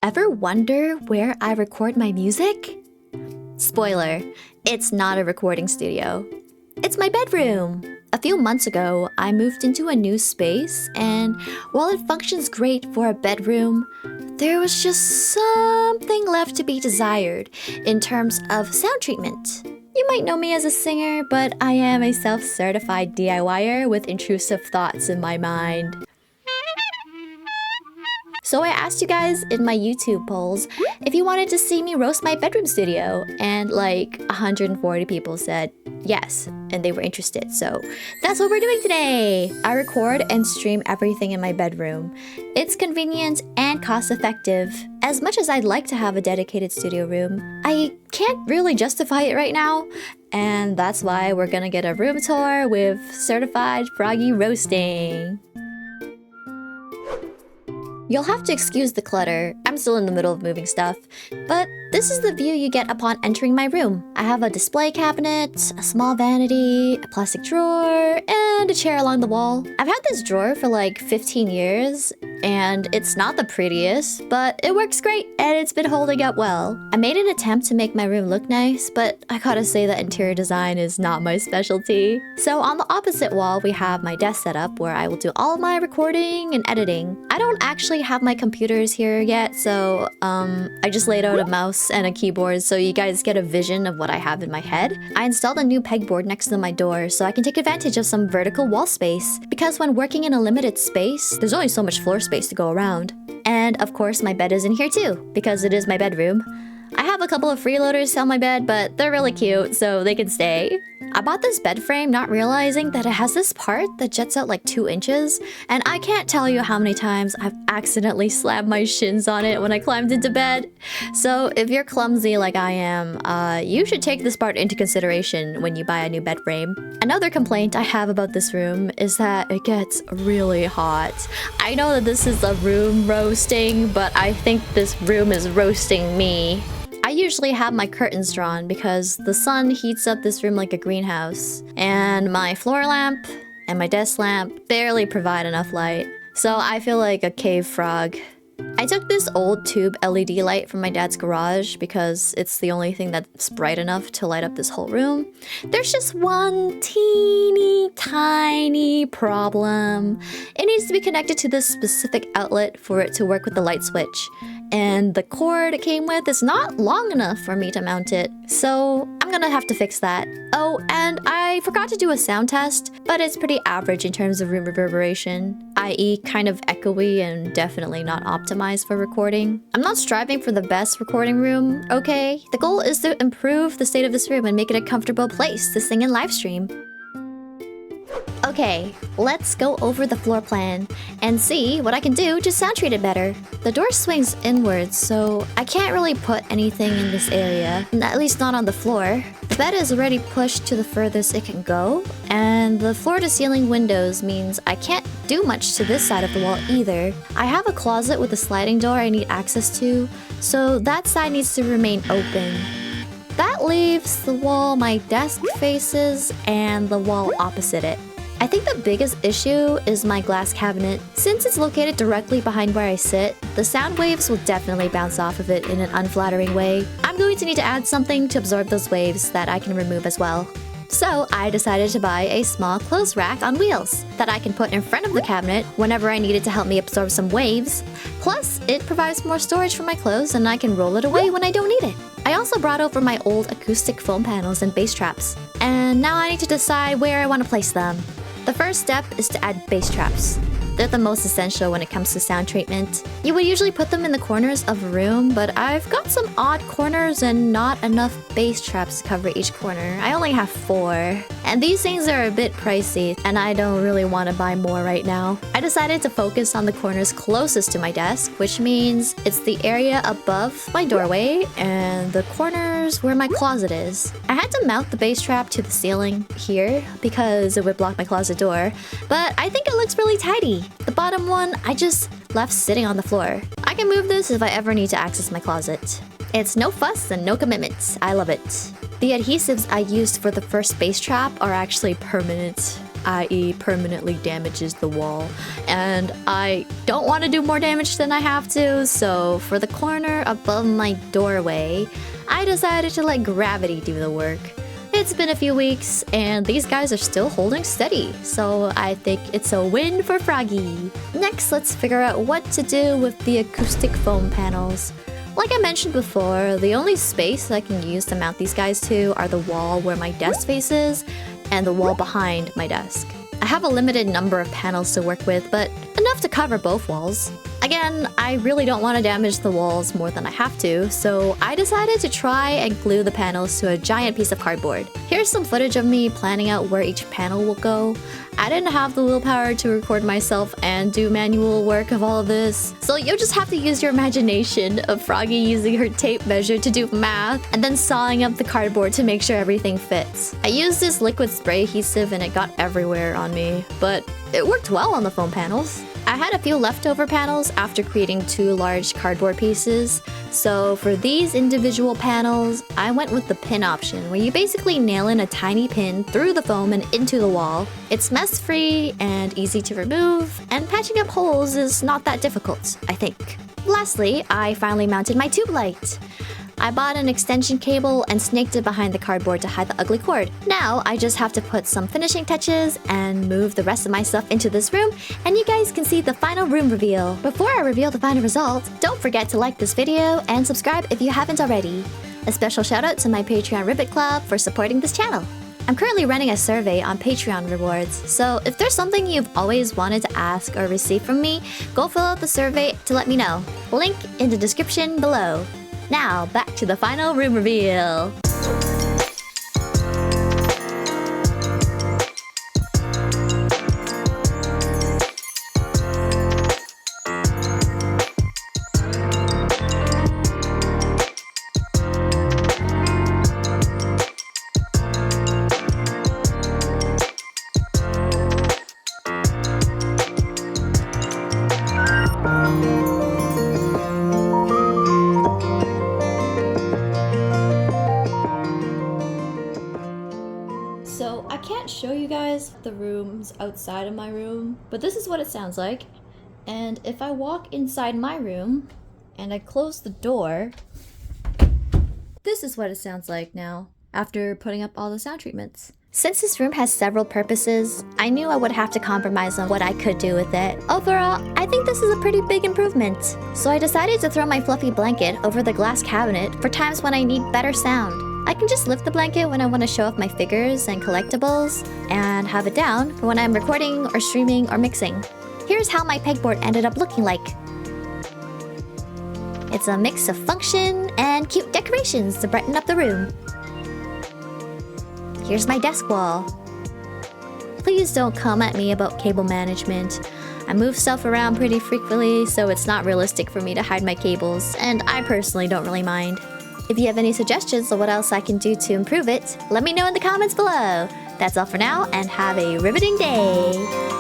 Ever wonder where I record my music? Spoiler, it's not a recording studio. It's my bedroom. A few months ago, I moved into a new space, and while it functions great for a bedroom, there was just something left to be desired in terms of sound treatment. You might know me as a singer, but I am a self-certified DIYer with intrusive thoughts in my mind. So I asked you guys in my YouTube polls if you wanted to see me roast my bedroom studio, and like 140 people said yes, and they were interested, so that's what we're doing today! I record and stream everything in my bedroom. It's convenient and cost-effective. As much as I'd like to have a dedicated studio room, I can't really justify it right now, and that's why we're gonna get a room tour with certified Froggie roasting. You'll have to excuse the clutter. I'm still in the middle of moving stuff. But this is the view you get upon entering my room. I have a display cabinet, a small vanity, a plastic drawer, and a chair along the wall. I've had this drawer for like 15 years, and it's not the prettiest, but it works great, and it's been holding up well. I made an attempt to make my room look nice, but I gotta say that interior design is not my specialty. So on the opposite wall, we have my desk setup where I will do all of my recording and editing. I don't actually have my computers here yet, so I just laid out a mouse and a keyboard so you guys get a vision of what I have in my head. I installed a new pegboard next to my door so I can take advantage of some vertical wall space, because when working in a limited space, there's only so much floor space to go around. And of course my bed is in here too, because it is my bedroom. I have a couple of freeloaders on my bed, but they're really cute, so they can stay. I bought this bed frame not realizing that it has this part that juts out like 2 inches, and I can't tell you how many times I've accidentally slammed my shins on it when I climbed into bed. So if you're clumsy like I am, you should take this part into consideration when you buy a new bed frame. Another complaint I have about this room is that it gets really hot. I know that this is a room roasting, but I think this room is roasting me. I usually have my curtains drawn because the sun heats up this room like a greenhouse, and my floor lamp and my desk lamp barely provide enough light, so I feel like a cave frog. I took this old tube LED light from my dad's garage because it's the only thing that's bright enough to light up this whole room. There's just one teeny tiny problem. It needs to be connected to this specific outlet for it to work with the light switch. And the cord it came with is not long enough for me to mount it, so I'm gonna have to fix that. Oh, and I forgot to do a sound test, but it's pretty average in terms of room reverberation, i.e. kind of echoey and definitely not optimized for recording. I'm not striving for the best recording room, okay? The goal is to improve the state of this room and make it a comfortable place to sing and live stream. Okay, let's go over the floor plan and see what I can do to sound treat it better. The door swings inwards, so I can't really put anything in this area, at least not on the floor. The bed is already pushed to the furthest it can go, and the floor-to-ceiling windows means I can't do much to this side of the wall either. I have a closet with a sliding door I need access to, so that side needs to remain open. That leaves the wall my desk faces and the wall opposite it. I think the biggest issue is my glass cabinet. Since it's located directly behind where I sit, the sound waves will definitely bounce off of it in an unflattering way. I'm going to need to add something to absorb those waves that I can remove as well. So I decided to buy a small clothes rack on wheels that I can put in front of the cabinet whenever I need it to help me absorb some waves. Plus, it provides more storage for my clothes and I can roll it away when I don't need it. I also brought over my old acoustic foam panels and bass traps, and now I need to decide where I want to place them. The first step is to add bass traps. They're the most essential when it comes to sound treatment. You would usually put them in the corners of a room, but I've got some odd corners and not enough bass traps to cover each corner. I only have 4. And these things are a bit pricey, and I don't really want to buy more right now. I decided to focus on the corners closest to my desk, which means it's the area above my doorway and the corners where my closet is. I had to mount the bass trap to the ceiling here because it would block my closet door, but I think it looks really tidy. The bottom one, I just left sitting on the floor. I can move this if I ever need to access my closet. It's no fuss and no commitments. I love it. The adhesives I used for the first bass trap are actually permanent. i.e. permanently damages the wall. And I don't want to do more damage than I have to, so for the corner above my doorway, I decided to let gravity do the work. It's been a few weeks, and these guys are still holding steady, so I think it's a win for Froggie. Next, let's figure out what to do with the acoustic foam panels. Like I mentioned before, the only space I can use to mount these guys to are the wall where my desk faces and the wall behind my desk. I have a limited number of panels to work with, but enough to cover both walls. Again, I really don't want to damage the walls more than I have to, so I decided to try and glue the panels to a giant piece of cardboard. Here's some footage of me planning out where each panel will go. I didn't have the willpower to record myself and do manual work of all of this, so you'll just have to use your imagination of Froggie using her tape measure to do math and then sawing up the cardboard to make sure everything fits. I used this liquid spray adhesive and it got everywhere on me, but it worked well on the foam panels. I had a few leftover panels after creating 2 large cardboard pieces, so for these individual panels, I went with the pin option, where you basically nail in a tiny pin through the foam and into the wall. It's mess-free and easy to remove, and patching up holes is not that difficult, I think. Lastly, I finally mounted my tube light. I bought an extension cable and snaked it behind the cardboard to hide the ugly cord. Now, I just have to put some finishing touches and move the rest of my stuff into this room, and you guys can see the final room reveal. Before I reveal the final result, don't forget to like this video and subscribe if you haven't already. A special shout out to my Patreon Ribbit Club for supporting this channel. I'm currently running a survey on Patreon rewards, so if there's something you've always wanted to ask or receive from me, go fill out the survey to let me know. Link in the description below. Now, back to the final room reveal. So I can't show you guys the rooms outside of my room, but this is what it sounds like. And if I walk inside my room and I close the door, this is what it sounds like now after putting up all the sound treatments. Since this room has several purposes, I knew I would have to compromise on what I could do with it. Overall, I think this is a pretty big improvement. So I decided to throw my fluffy blanket over the glass cabinet for times when I need better sound. I can just lift the blanket when I want to show off my figures and collectibles, and have it down for when I'm recording or streaming or mixing. Here's how my pegboard ended up looking like. It's a mix of function and cute decorations to brighten up the room. Here's my desk wall. Please don't come at me about cable management. I move stuff around pretty frequently, so it's not realistic for me to hide my cables, and I personally don't really mind. If you have any suggestions on what else I can do to improve it, let me know in the comments below. That's all for now, and have a riveting day!